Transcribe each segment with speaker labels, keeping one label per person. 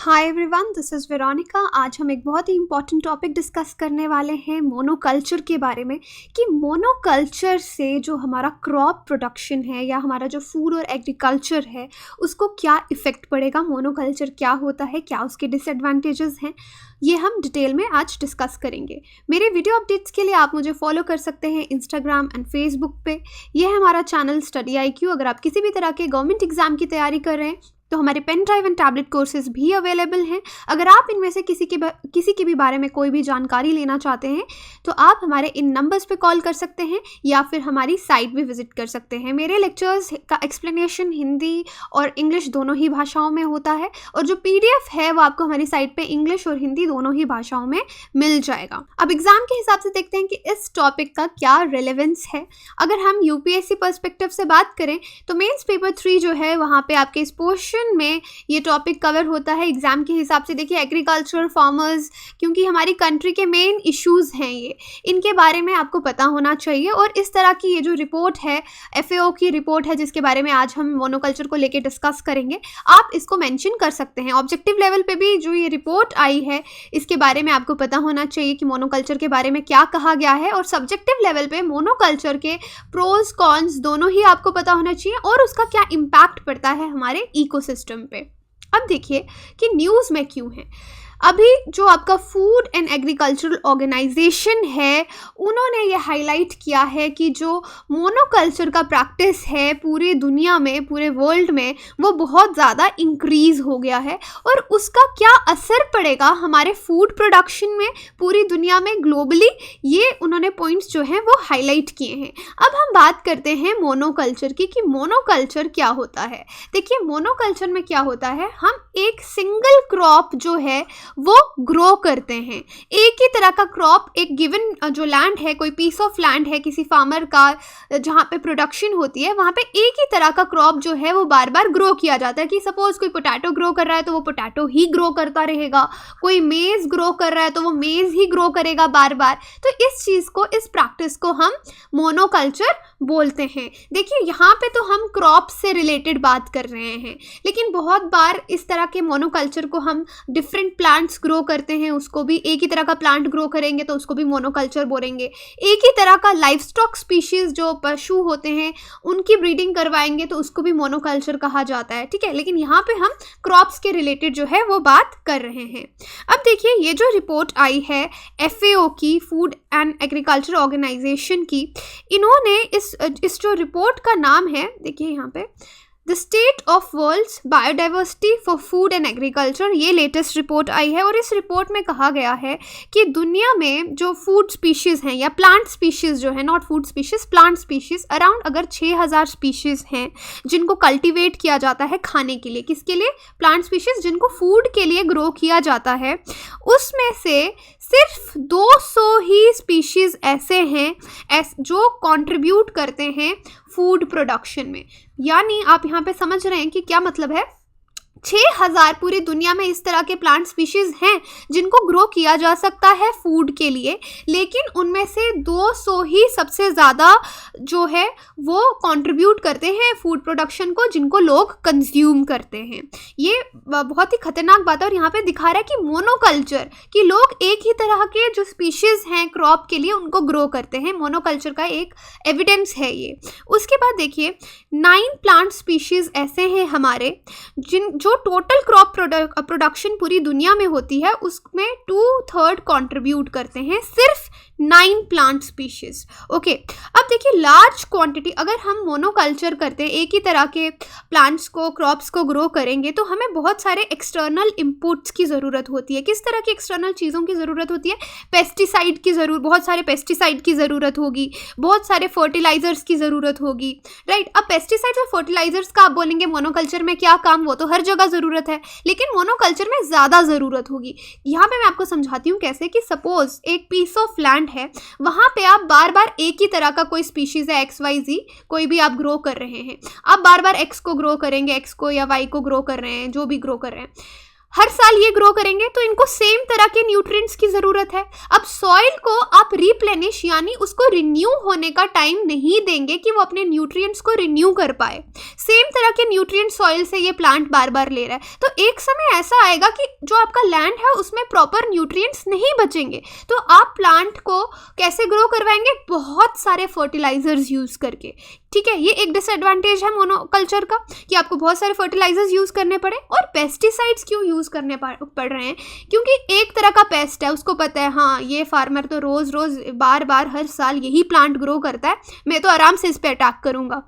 Speaker 1: Hi everyone, this is Veronica. आज हम एक बहुत ही इंपॉर्टेंट टॉपिक डिस्कस करने वाले हैं मोनोकल्चर के बारे में कि मोनोकल्चर से जो हमारा क्रॉप प्रोडक्शन है या हमारा जो फूड और एग्रीकल्चर है उसको क्या इफ़ेक्ट पड़ेगा, मोनोकल्चर क्या होता है, क्या उसके डिसएडवांटेजेस हैं, ये हम डिटेल में आज डिस्कस करेंगे। मेरे वीडियो अपडेट्स के लिए आप मुझे फॉलो कर सकते हैं इंस्टाग्राम एंड फेसबुक पे। ये है हमारा चैनल स्टडी IQ। अगर आप किसी भी तरह के गवर्नमेंट एग्जाम की तैयारी कर रहे हैं तो हमारे pen drive and tablet courses भी अवेलेबल हैं। अगर आप इनमें से किसी के भी बारे में कोई भी जानकारी लेना चाहते हैं तो आप हमारे इन नंबर्स पे कॉल कर सकते हैं या फिर हमारी साइट भी विजिट कर सकते हैं। मेरे लेक्चर्स का एक्सप्लेनेशन हिंदी और इंग्लिश दोनों ही भाषाओं में होता है और जो PDF है वो आपको हमारी साइट पे इंग्लिश और हिंदी दोनों ही भाषाओं में मिल जाएगा। अब एग्जाम के हिसाब से देखते हैं कि इस टॉपिक का क्या रिलेवेंस है। अगर हम UPSC पर्सपेक्टिव से बात करें तो मेंस पेपर 3 जो है वहाँ पे आपके इस पोर्शन में ये टॉपिक कवर होता है। एग्जाम के हिसाब से देखिए एग्रीकल्चर, फार्मर्स, क्योंकि हमारी कंट्री के मेन इश्यूज हैं ये, इनके बारे में आपको पता होना चाहिए। और इस तरह की ये जो रिपोर्ट है, FAO की रिपोर्ट है जिसके बारे में आज हम मोनोकल्चर को लेके डिस्कस करेंगे, आप इसको मेंशन कर सकते हैं। ऑब्जेक्टिव लेवल पे भी जो ये रिपोर्ट आई है इसके बारे में आपको पता होना चाहिए कि मोनोकल्चर के बारे में क्या कहा गया है, और सब्जेक्टिव लेवल पे मोनोकल्चर के प्रोज कॉन्स दोनों ही आपको पता होना चाहिए और उसका क्या इम्पैक्ट पड़ता है हमारे इकोसिस्टम पे। अब देखिए कि न्यूज़ में क्यों है। अभी जो आपका फूड एंड एग्रीकल्चरल ऑर्गेनाइजेशन है उन्होंने ये हाईलाइट किया है कि जो मोनोकल्चर का प्रैक्टिस है पूरी दुनिया में, पूरे वर्ल्ड में, वो बहुत ज़्यादा इंक्रीज़ हो गया है और उसका क्या असर पड़ेगा हमारे फूड प्रोडक्शन में पूरी दुनिया में, ग्लोबली, ये उन्होंने पॉइंट्स जो हैं वो हाईलाइट किए हैं। अब हम बात करते हैं मोनोकल्चर की कि मोनोकल्चर क्या होता है। देखिए मोनोकल्चर में क्या होता है, हम एक सिंगल क्रॉप जो है वो ग्रो करते हैं। एक ही तरह का क्रॉप, एक गिवन जो लैंड है, कोई पीस ऑफ लैंड है किसी फार्मर का जहाँ पे प्रोडक्शन होती है, वहाँ पे एक ही तरह का क्रॉप जो है वो बार बार ग्रो किया जाता है। कि सपोज कोई पोटैटो ग्रो कर रहा है तो वो पोटैटो ही ग्रो करता रहेगा, कोई मेज़ ग्रो कर रहा है तो वो मेज़ ही ग्रो करेगा बार बार। तो इस चीज़ को, इस प्रैक्टिस को हम मोनोकल्चर बोलते हैं। देखिए यहाँ पे तो हम क्रॉप से रिलेटेड बात कर रहे हैं, लेकिन बहुत बार इस तरह के मोनोकल्चर को हम डिफरेंट प्लांट्स ग्रो करते हैं, उसको भी एक ही तरह का प्लांट ग्रो करेंगे तो उसको भी मोनोकल्चर बोलेंगे। एक ही तरह का लाइफ स्टॉक स्पीशीज, जो पशु होते हैं, उनकी ब्रीडिंग करवाएंगे तो उसको भी मोनोकल्चर कहा जाता है, ठीक है। लेकिन यहाँ पे हम क्रॉप्स के रिलेटेड जो है वो बात कर रहे हैं। अब देखिए ये जो रिपोर्ट आई है FAO की, फूड एंड एग्रीकल्चर ऑर्गेनाइजेशन की, इन्होंने इस जो रिपोर्ट का नाम है, देखिए यहाँ पे, the state of world's biodiversity for food and agriculture, ये लेटेस्ट रिपोर्ट आई है। और इस रिपोर्ट में कहा गया है कि दुनिया में जो फूड स्पीशीज़ हैं या प्लांट स्पीशीज़ जो है, not food species, plant species, around अगर 6000 स्पीशीज़ हैं जिनको कल्टीवेट किया जाता है खाने के लिए। किसके लिए? प्लांट स्पीशीज़ जिनको फूड के लिए ग्रो किया जाता है। उसमें से सिर्फ 200 ही स्पीशीज़ ऐसे हैं जो कंट्रीब्यूट करते हैं फूड प्रोडक्शन में। यानी आप यहाँ पे समझ रहे हैं कि क्या मतलब है, 6000 पूरी दुनिया में इस तरह के प्लांट स्पीशीज़ हैं जिनको ग्रो किया जा सकता है फूड के लिए, लेकिन उनमें से 200 ही सबसे ज़्यादा जो है वो कंट्रीब्यूट करते हैं फूड प्रोडक्शन को, जिनको लोग कंज्यूम करते हैं। ये बहुत ही खतरनाक बात है और यहाँ पे दिखा रहा है कि मोनोकल्चर, कि लोग एक ही तरह के जो स्पीशीज़ हैं क्रॉप के लिए उनको ग्रो करते हैं। मोनोकल्चर का एक एविडेंस है ये। उसके बाद देखिए 9 प्लांट स्पीशीज़ ऐसे हैं हमारे जो टोटल क्रॉप प्रोडक्शन पूरी दुनिया में होती है उसमें 2/3 कंट्रीब्यूट करते हैं, सिर्फ 9 प्लांट स्पीशीज। ओके, अब देखिए लार्ज क्वांटिटी, अगर हम मोनोकल्चर करते हैं, एक ही तरह के प्लांट्स को, क्रॉप्स को ग्रो करेंगे, तो हमें बहुत सारे एक्सटर्नल इनपुट्स की ज़रूरत होती है। किस तरह की एक्सटर्नल चीज़ों की ज़रूरत होती है? पेस्टिसाइड की बहुत सारे पेस्टिसाइड की ज़रूरत होगी, बहुत सारे फर्टिलाइजर्स की ज़रूरत होगी, राइट। अब पेस्टिसाइड्स और फर्टिलाइजर्स का आप बोलेंगे मोनोकल्चर में क्या काम, वो तो हर जगह ज़रूरत है, लेकिन मोनोकल्चर में ज़्यादा ज़रूरत होगी। यहाँ पे मैं आपको समझाती हूँ कैसे। कि सपोज एक पीस ऑफ लैंड है, वहाँ पे आप बार बार एक ही तरह का कोई स्पीशीज़ है, XYZ, कोई भी आप ग्रो कर रहे हैं, आप बार बार X को ग्रो करेंगे, X को या Y को ग्रो कर रहे हैं, जो भी ग्रो कर रहे हैं, हर साल ये ग्रो करेंगे तो इनको सेम तरह के न्यूट्रिएंट्स की ज़रूरत है। अब सॉइल को आप रिप्लेनिश यानी उसको रिन्यू होने का टाइम नहीं देंगे कि वो अपने न्यूट्रिएंट्स को रिन्यू कर पाए। सेम तरह के न्यूट्रिएंट सॉइल से ये प्लांट बार बार ले रहा है, तो एक समय ऐसा आएगा कि जो आपका लैंड है उसमें प्रॉपर न्यूट्रिएंट्स नहीं बचेंगे। तो आप प्लांट को कैसे ग्रो करवाएंगे? बहुत सारे फर्टिलाइजर्स यूज़ करके। ठीक है, ये एक डिसएडवांटेज है मोनोकल्चर का कि आपको बहुत सारे फर्टिलाइजर्स यूज़ करने पड़े। और पेस्टिसाइड्स क्यों यूज़ करने पड़ रहे हैं? क्योंकि एक तरह का पेस्ट है, उसको पता है हाँ ये फार्मर तो रोज़ रोज़ बार बार हर साल यही प्लांट ग्रो करता है, मैं तो आराम से इस पर अटैक करूँगा।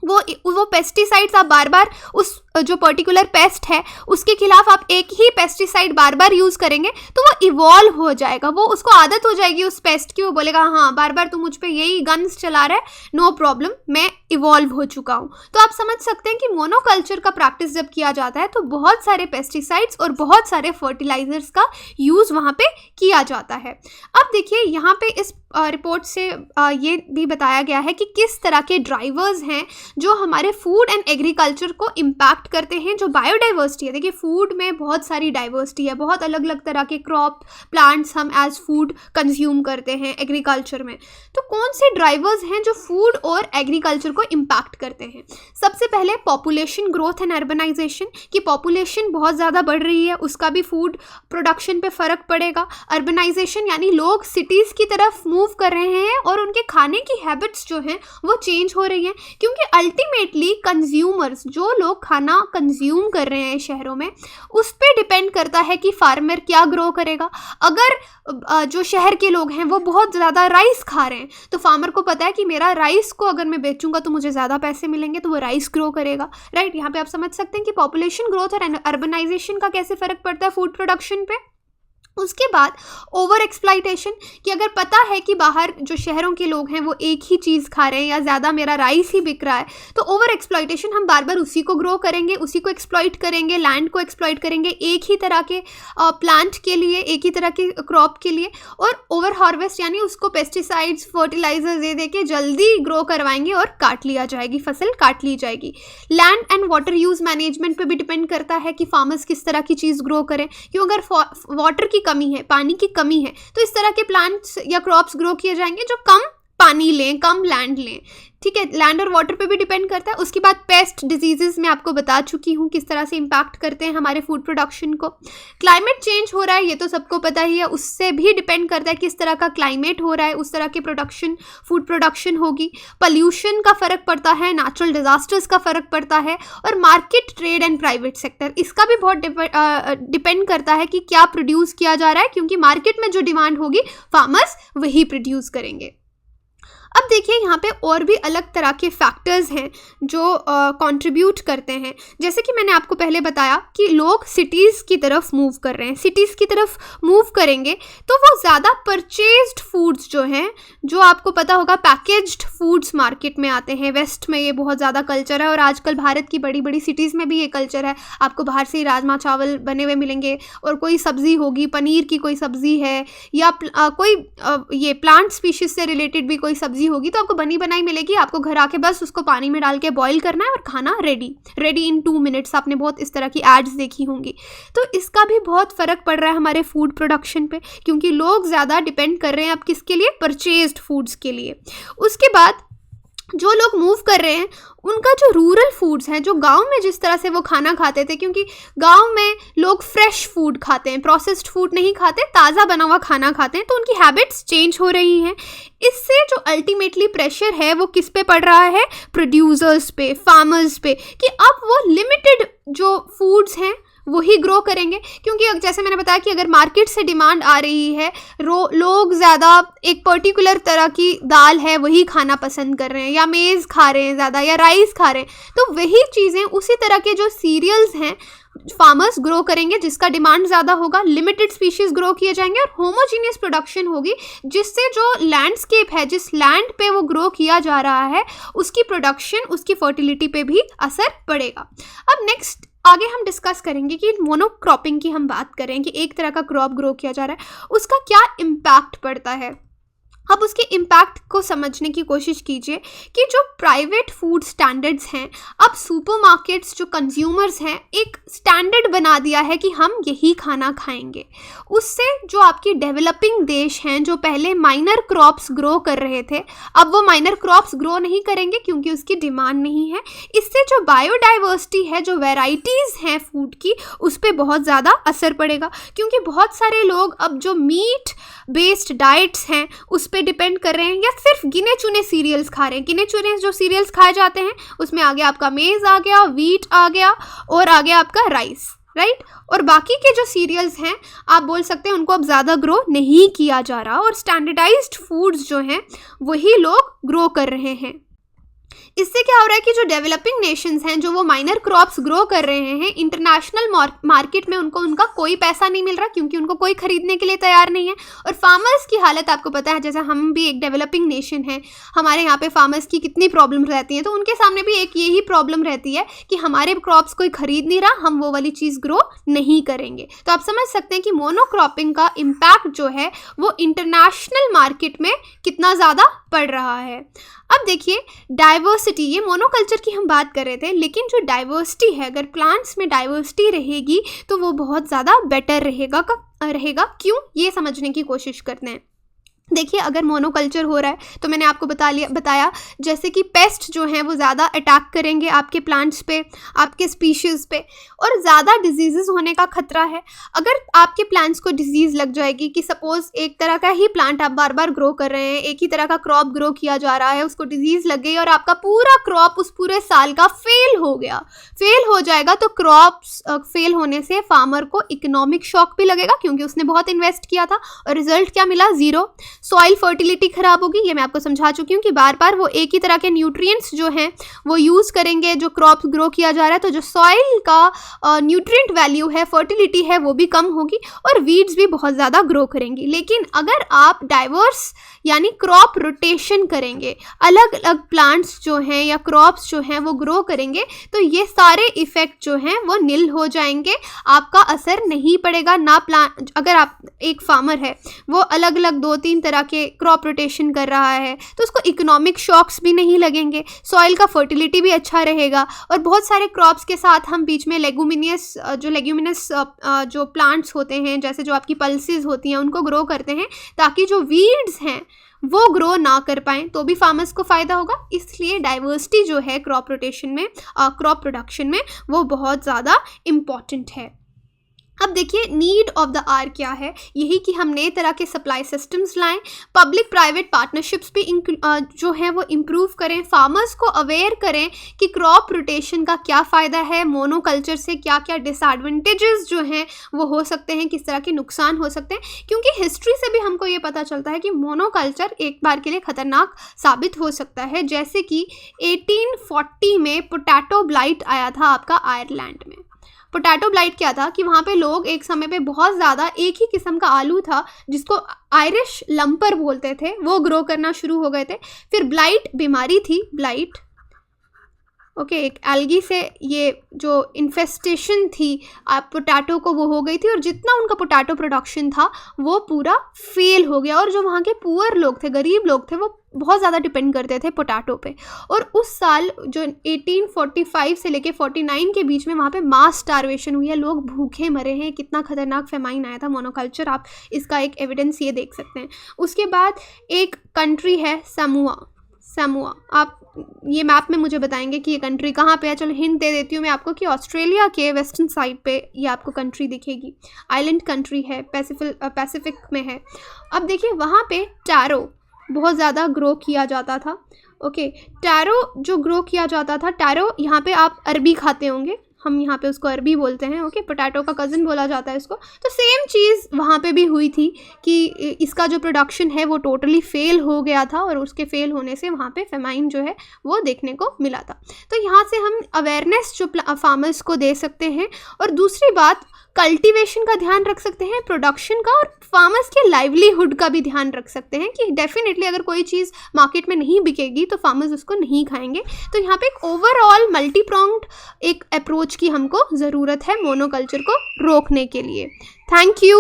Speaker 1: वो पेस्टिसाइड्स आप बार बार उस जो पर्टिकुलर पेस्ट है उसके खिलाफ आप एक ही पेस्टिसाइड बार बार यूज़ करेंगे तो वो इवॉल्व हो जाएगा, वो उसको आदत हो जाएगी उस पेस्ट की। वो बोलेगा हाँ बार बार तू मुझ पे यही गन्स चला रहा है, नो प्रॉब्लम, मैं इवॉल्व हो चुका हूँ। तो आप समझ सकते हैं कि मोनोकल्चर का प्रैक्टिस जब किया जाता है तो बहुत सारे पेस्टिसाइड्स और बहुत सारे फर्टिलाइजर्स का यूज़ वहाँ पे किया जाता है। अब देखिए यहाँ पे इस रिपोर्ट से ये भी बताया गया है कि किस तरह के ड्राइवर्स हैं जो हमारे फूड एंड एग्रीकल्चर को इम्पैक्ट करते हैं। जो बायोडाइवर्सिटी है, देखिए फूड में बहुत सारी डाइवर्सिटी है, बहुत अलग अलग तरह के क्रॉप प्लांट्स हम एज फूड कंज्यूम करते हैं एग्रीकल्चर में। तो कौन से ड्राइवर्स हैं जो फूड और एग्रीकल्चर को इम्पैक्ट करते हैं? सबसे पहले पॉपुलेशन ग्रोथ एंड अर्बनाइजेशन, की पॉपुलेशन बहुत ज़्यादा बढ़ रही है, उसका भी फूड प्रोडक्शन पे फ़र्क पड़ेगा। अर्बनाइजेशन यानी लोग सिटीज़ की तरफ मूव कर रहे हैं और उनके खाने की हैबिट्स जो हैं वो चेंज हो रही हैं, क्योंकि अल्टीमेटली कंज्यूमर्स, जो लोग खाना कंज्यूम कर रहे हैं शहरों में, उस पे डिपेंड करता है कि फार्मर क्या ग्रो करेगा। अगर जो शहर के लोग हैं वो बहुत ज़्यादा राइस खा रहे हैं तो फार्मर को पता है कि मेरा राइस को अगर मैं बेचूंगा तो मुझे ज़्यादा पैसे मिलेंगे, तो वो राइस ग्रो करेगा। राइट, यहाँ पे आप समझ सकते हैं कि पॉपुलेशन ग्रोथ और अर्बनाइजेशन का कैसे फ़र्क पड़ता है फूड प्रोडक्शन पे। उसके बाद ओवर एक्सप्लॉइटेशन, कि अगर पता है कि बाहर जो शहरों के लोग हैं वो एक ही चीज़ खा रहे हैं या ज़्यादा मेरा राइस ही बिक रहा है, तो ओवर एक्सप्लॉइटेशन, हम बार बार उसी को ग्रो करेंगे, उसी को एक्सप्लॉइट करेंगे, लैंड को एक्सप्लॉइट करेंगे एक ही तरह के प्लांट के लिए, एक ही तरह के क्रॉप के लिए। और ओवर हार्वेस्ट यानी उसको पेस्टिसाइड्स फर्टिलाइजर्स दे के जल्दी ग्रो करवाएंगे और काट लिया जाएगी, फसल काट ली जाएगी। Land and water use management पे भी डिपेंड करता है कि फार्मर्स किस तरह की चीज़ ग्रो करें, क्यों अगर वाटर की कमी है, पानी की कमी है, तो इस तरह के प्लांट्स या क्रॉप्स ग्रो किए जाएंगे जो कम पानी लें, कम लैंड लें। ठीक है, लैंड और वाटर पे भी डिपेंड करता है। उसके बाद पेस्ट डिजीजेस मैं आपको बता चुकी हूँ किस तरह से इम्पैक्ट करते हैं हमारे फूड प्रोडक्शन को। क्लाइमेट चेंज हो रहा है, ये तो सबको पता ही है, उससे भी डिपेंड करता है किस तरह का क्लाइमेट हो रहा है, उस तरह की प्रोडक्शन, फूड प्रोडक्शन होगी। पॉल्यूशन का फ़र्क पड़ता है, नेचुरल डिजास्टर्स का फ़र्क पड़ता है, और market, trade and private sector, इसका भी बहुत डिपेंड करता है कि क्या प्रोड्यूस किया जा रहा है, क्योंकि मार्केट में जो डिमांड होगी फार्मर्स वही प्रोड्यूस करेंगे। अब देखिए यहाँ पे और भी अलग तरह के फैक्टर्स हैं जो कंट्रीब्यूट करते हैं। जैसे कि मैंने आपको पहले बताया कि लोग सिटीज़ की तरफ मूव कर रहे हैं, सिटीज़ की तरफ मूव करेंगे तो वो ज़्यादा परचेज्ड फूड्स जो हैं, जो आपको पता होगा पैकेज्ड फूड्स मार्केट में आते हैं। वेस्ट में ये बहुत ज़्यादा कल्चर है और आजकल भारत की बड़ी बड़ी सिटीज़ में भी ये कल्चर है। आपको बाहर से ही राजमा चावल बने हुए मिलेंगे और कोई सब्ज़ी होगी, पनीर की कोई सब्ज़ी है या कोई ये प्लांट स्पीशीज़ से रिलेटेड भी कोई सब्ज़ी होगी, तो आपको बनी बनाई मिलेगी। आपको घर आके बस उसको पानी में डाल के बॉईल करना है और खाना रेडी इन 2 मिनट्स। आपने बहुत इस तरह की एड्स देखी होंगी। तो इसका भी बहुत फ़र्क पड़ रहा है हमारे फूड प्रोडक्शन पे, क्योंकि लोग ज़्यादा डिपेंड कर रहे हैं अब किसके लिए? परचेज्ड फूड्स के लिए। उसके बाद जो लोग मूव कर रहे हैं उनका जो रूरल फूड्स हैं, जो गांव में जिस तरह से वो खाना खाते थे, क्योंकि गांव में लोग फ्रेश फूड खाते हैं, प्रोसेस्ड फूड नहीं खाते, ताज़ा बना हुआ खाना खाते हैं, तो उनकी हैबिट्स चेंज हो रही हैं। इससे जो अल्टीमेटली प्रेशर है वो किस पे पड़ रहा है? प्रोड्यूसर्स पे, फार्मर्स पे, कि अब वो लिमिटेड जो फूड्स हैं वही ग्रो करेंगे। क्योंकि जैसे मैंने बताया कि अगर मार्केट से डिमांड आ रही है, लोग ज़्यादा एक पर्टिकुलर तरह की दाल है वही खाना पसंद कर रहे हैं, या मेज़ खा रहे हैं ज़्यादा, या राइस खा रहे हैं, तो वही चीज़ें, उसी तरह के जो सीरियल्स हैं फार्मर्स ग्रो करेंगे जिसका डिमांड ज़्यादा होगा। लिमिटेड स्पीशीज़ ग्रो किए जाएंगे और होमोजीनियस प्रोडक्शन होगी, जिससे जो लैंडस्केप है, जिस लैंड पे वो ग्रो किया जा रहा है, उसकी प्रोडक्शन, उसकी फर्टिलिटी पे भी असर पड़ेगा। अब नेक्स्ट आगे हम डिस्कस करेंगे कि मोनोक्रॉपिंग की हम बात करें कि एक तरह का क्रॉप ग्रो किया जा रहा है, उसका क्या इम्पैक्ट पड़ता है। अब उसके इम्पैक्ट को समझने की कोशिश कीजिए कि जो प्राइवेट फूड स्टैंडर्ड्स हैं, अब सुपरमार्केट्स जो कंज्यूमर्स हैं एक स्टैंडर्ड बना दिया है कि हम यही खाना खाएंगे। उससे जो आपकी डेवलपिंग देश हैं जो पहले माइनर क्रॉप्स ग्रो कर रहे थे, अब वो माइनर क्रॉप्स ग्रो नहीं करेंगे क्योंकि उसकी डिमांड नहीं है। इससे जो बायोडाइवर्सिटी है, जो वेराइटीज़ हैं फूड की, उस पर बहुत ज़्यादा असर पड़ेगा क्योंकि बहुत सारे लोग अब जो मीट बेस्ड डाइट्स हैं उस पे डिपेंड कर रहे हैं या सिर्फ गिने चुने सीरियल्स खा रहे हैं। गिने चुने जो सीरियल्स खाए जाते हैं उसमें आ गया आपका मेज़, आ गया वीट, आ गया और आ गया आपका राइस, राइट। और बाकी के जो सीरियल्स हैं आप बोल सकते हैं उनको अब ज़्यादा ग्रो नहीं किया जा रहा और स्टैंडर्डाइज्ड फूड्स जो हैं वही लोग ग्रो कर रहे हैं। इससे क्या हो रहा है कि जो डेवलपिंग नेशंस हैं जो वो माइनर क्रॉप्स ग्रो कर रहे हैं, इंटरनेशनल मार्केट में उनको उनका कोई पैसा नहीं मिल रहा क्योंकि उनको कोई खरीदने के लिए तैयार नहीं है। और फार्मर्स की हालत आपको पता है, जैसे हम भी एक डेवलपिंग नेशन है, हमारे यहाँ पे फार्मर्स की कितनी प्रॉब्लम रहती हैं, तो उनके सामने भी एक यही प्रॉब्लम रहती है कि हमारे क्रॉप्स कोई खरीद नहीं रहा, हम वो वाली चीज़ ग्रो नहीं करेंगे। तो आप समझ सकते हैं कि मोनोक्रॉपिंग का इम्पैक्ट जो है वो इंटरनेशनल मार्केट में कितना ज़्यादा पड़ रहा है। अब देखिए डाइवर्सिटी, ये मोनोकल्चर की हम बात कर रहे थे, लेकिन जो डाइवर्सिटी है, अगर प्लांट्स में डाइवर्सिटी रहेगी तो वो बहुत ज़्यादा बेटर रहेगा। क्यों, ये समझने की कोशिश करते हैं। देखिए अगर मोनोकल्चर हो रहा है तो मैंने आपको बताया जैसे कि पेस्ट जो हैं वो ज़्यादा अटैक करेंगे आपके प्लांट्स पे, आपके स्पीशीज़ पे, और ज़्यादा डिजीज़ होने का खतरा है। अगर आपके प्लांट्स को डिजीज़ लग जाएगी कि सपोज़ एक तरह का ही प्लांट आप बार बार ग्रो कर रहे हैं, एक ही तरह का क्रॉप ग्रो किया जा रहा है, उसको डिजीज़ लग गई और आपका पूरा क्रॉप उस पूरे साल का फेल हो जाएगा, तो क्रॉप्स फेल होने से फार्मर को इकोनॉमिक शॉक भी लगेगा क्योंकि उसने बहुत इन्वेस्ट किया था और रिजल्ट क्या मिला, ज़ीरो। सॉइल फर्टिलिटी खराब होगी, ये मैं आपको समझा चुकी हूँ कि बार बार वो एक ही तरह के न्यूट्रिएंट्स जो हैं वो यूज़ करेंगे जो क्रॉप ग्रो किया जा रहा है, तो जो सॉइल का न्यूट्रिएंट वैल्यू है, फर्टिलिटी है, वो भी कम होगी और वीड्स भी बहुत ज़्यादा ग्रो करेंगी। लेकिन अगर आप डाइवर्स यानी क्रॉप रोटेशन करेंगे, अलग अलग प्लांट्स जो हैं या क्रॉप्स जो हैं वो ग्रो करेंगे, तो ये सारे इफ़ेक्ट जो हैं वो निल हो जाएंगे, आपका असर नहीं पड़ेगा ना। प्लांट अगर आप एक फार्मर है वो अलग अलग 2-3 तरह के क्रॉप रोटेशन कर रहा है तो उसको इकोनॉमिक शॉक्स भी नहीं लगेंगे, सॉइल का फर्टिलिटी भी अच्छा रहेगा। और बहुत सारे क्रॉप्स के साथ हम बीच में लेगुमिनियस जो प्लांट्स होते हैं, जैसे जो आपकी पल्सेस होती हैं, उनको ग्रो करते हैं ताकि जो वीड्स हैं वो ग्रो ना कर पाएँ, तो भी फार्मर्स को फ़ायदा होगा। इसलिए डाइवर्सिटी जो है क्रॉप रोटेशन में, क्रॉप प्रोडक्शन में, वो बहुत ज़्यादा इम्पॉर्टेंट है। अब देखिए नीड ऑफ द आवर क्या है, यही कि हम नए तरह के सप्लाई सिस्टम्स लाएं, पब्लिक प्राइवेट पार्टनरशिप्स भी जो है वो इम्प्रूव करें, फार्मर्स को अवेयर करें कि क्रॉप रोटेशन का क्या फ़ायदा है, मोनोकल्चर से क्या क्या डिसएडवांटेजेस जो हैं वो हो सकते हैं, किस तरह के नुकसान हो सकते हैं। क्योंकि हिस्ट्री से भी हमको ये पता चलता है कि मोनोकल्चर एक बार के लिए ख़तरनाक साबित हो सकता है। जैसे कि 1840 में पोटैटो ब्लाइट आया था आपका आयरलैंड में। पोटैटो ब्लाइट क्या था कि वहाँ पे लोग एक समय पे बहुत ज़्यादा एक ही किस्म का आलू था जिसको आयरिश लंपर बोलते थे, वो ग्रो करना शुरू हो गए थे। फिर ब्लाइट बीमारी थी, ब्लाइट एक एल्गी से ये जो इन्फेस्टेशन थी पोटैटो को वो हो गई थी और जितना उनका पोटैटो प्रोडक्शन था वो पूरा फेल हो गया। और जो वहाँ के पुअर लोग थे, गरीब लोग थे, वो बहुत ज़्यादा डिपेंड करते थे पोटैटो पे। और उस साल जो 1845 से लेके 49 के बीच में वहाँ पे मास स्टारवेशन हुई है, लोग भूखे मरे हैं, कितना खतरनाक फेमाइन आया था। मोनोकल्चर, आप इसका एक एविडेंस ये देख सकते हैं। उसके बाद एक कंट्री है सामोआ, आप ये मैप में मुझे बताएंगे कि ये कंट्री कहाँ पे है। चलो हिंट दे देती हूँ मैं आपको कि ऑस्ट्रेलिया के वेस्टर्न साइड पे ये आपको कंट्री दिखेगी, आइलैंड कंट्री है, पैसिफिक में है। अब देखिए वहाँ पे टैरो बहुत ज़्यादा ग्रो किया जाता था। टैरो जो ग्रो किया जाता था, टैरो यहाँ पे आप अरबी खाते होंगे, हम यहाँ पे उसको अरबी बोलते हैं। पोटैटो का कज़न बोला जाता है इसको। तो सेम चीज़ वहाँ पे भी हुई थी कि इसका जो प्रोडक्शन है वो टोटली फेल हो गया था और उसके फेल होने से वहाँ पे फेमाइन जो है वो देखने को मिला था। तो यहाँ से हम अवेयरनेस जो फार्मर्स को दे सकते हैं। और दूसरी बात, कल्टीवेशन का ध्यान रख सकते हैं, प्रोडक्शन का, और फार्मर्स के लाइवलीहुड का भी ध्यान रख सकते हैं कि डेफिनेटली अगर कोई चीज़ मार्केट में नहीं बिकेगी तो फार्मर्स उसको नहीं खाएंगे। तो यहाँ पे एक ओवरऑल मल्टी प्रॉन्ग्ड एक अप्रोच की हमको ज़रूरत है मोनोकल्चर को रोकने के लिए। Thank you.